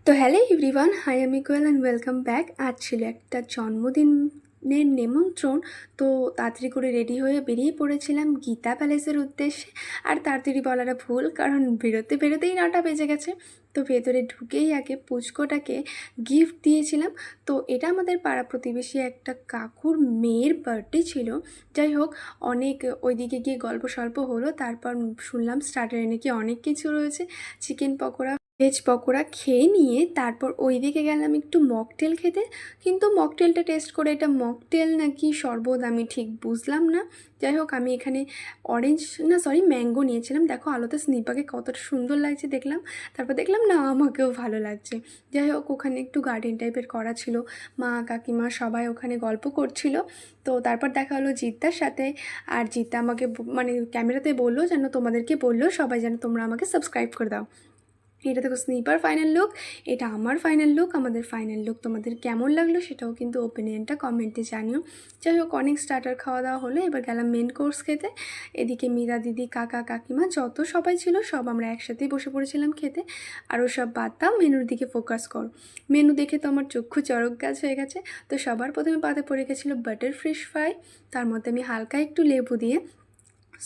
তো hello everyone, high আমি কোয়েল and welcome back. আজ ছিল একটা জন্মদিনের নিমন্ত্রণ। তো তাড়াতাড়ি করে রেডি হয়ে বেরিয়ে পড়েছিলাম গীতা প্যালেসের উদ্দেশ্যে। আর তাড়াতাড়ি বলাটা ভুল, কারণ বেরোতেই 9টা বেজে গেছে। তো ভেতরে ঢুকেই আগে পুচকোটাকে গিফট দিয়েছিলাম। তো এটা আমাদের পাড়া প্রতিবেশী একটা কাকুর মেয়ের বার্থডে ছিল। যাই হোক, অনেক ওইদিকে গিয়ে গল্প সল্প হলো। তারপর শুনলাম স্টার্টারে নাকি অনেক কিছু রয়েছে, চিকেন পকোড়া, ভেজ পকোড়া খেয়ে নিয়ে তারপর ওই দিকে গেলাম একটু মকটেল খেতে। কিন্তু মকটেলটা টেস্ট করে এটা মকটেল নাকি শরবত আমি ঠিক বুঝলাম না। যাই হোক, আমি এখানে ম্যাঙ্গো নিয়েছিলাম। দেখো আলোতে স্নিপাকে কতটা সুন্দর লাগছে দেখলাম। তারপর দেখলাম না, আমাকেও ভালো লাগছে। যাই হোক, ওখানে একটু গার্ডেন টাইপের করা ছিল, মা কাকিমা সবাই ওখানে গল্প করছিল। তো তারপর দেখা হলো জিদ্দার সাথে। আর জিদ্দা আমাকে মানে ক্যামেরাতে বললো যেন তোমাদেরকে বললো সবাই যেন তোমরা আমাকে সাবস্ক্রাইব করে দাও। এটা দেখো স্নিপার ফাইনাল লুক, এটা আমার ফাইনাল লুক। আমাদের ফাইনাল লুক তোমাদের কেমন লাগলো সেটাও কিন্তু ওপিনিয়নটা কমেন্টে জানিও। যাই হোক, অনেক স্টার্টার খাওয়া দাওয়া হলো, এবার গেলাম মেন কোর্স খেতে। এদিকে মীরা দিদি, কাকা কাকিমা যত সবাই ছিল সব আমরা একসাথেই বসে পড়েছিলাম খেতে। আর ওসব বাদ দাও, মেনুর দিকে ফোকাস করো। মেনু দেখে তো আমার চক্ষু চড়ক গাছ হয়ে গেছে। তো সবার প্রথমে পাতে পড়ে গেছিলো বাটার ফিশ ফ্রাই। তার মধ্যে আমি হালকা একটু লেবু দিয়ে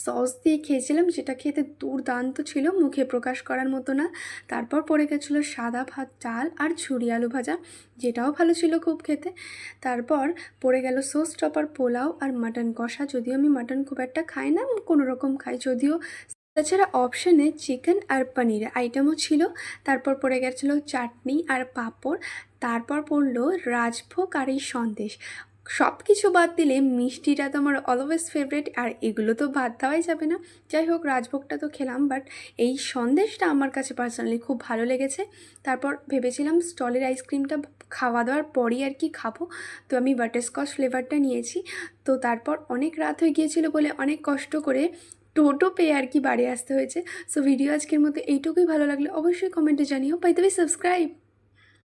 সস দিয়ে খেয়েছিলাম, যেটা খেতে দুর্দান্ত ছিল, মুখে প্রকাশ করার মতো না। তারপর পড়ে গেছিলো সাদা ভাত, ডাল আর ঝুরি আলু ভাজা, যেটাও ভালো ছিল খুব খেতে। তারপর পড়ে গেল সোস টপার পোলাও আর মাটন কষা। যদিও আমি মাটন খুব একটা খাই না, কোনো রকম খাই যদিও। তাছাড়া অপশানে চিকেন আর পনির আইটেমও ছিল। তারপর পড়ে গেছিলো চাটনি আর পাঁপড়। তারপর পড়লো রাজভোগ আর এই সন্দেশ। সব কিছু বাদ দিলে মিষ্টিটা তো আমার অলওয়েজ ফেভারিট, আর এগুলো তো বাদ দেওয়াই যাবে না। যাই হোক, রাজভোগটা তো খেলাম, বাট এই সন্দেশটা আমার কাছে পার্সোনালি খুব ভালো লেগেছে। তারপর ভেবেছিলাম স্টলের আইসক্রিমটা খাওয়া দাওয়ার পরই আর কি খাবো। তো আমি বাটারস্কচ ফ্লেভারটা নিয়েছি। তো তারপর অনেক রাত হয়ে গিয়েছিল বলে অনেক কষ্ট করে টোটো পেয়ে আর কি বাড়ি আসতে হয়েছে। সো ভিডিও আজকের মতো এইটুকুই। ভালো লাগলে অবশ্যই কমেন্টে জানিও। By the way, subscribe.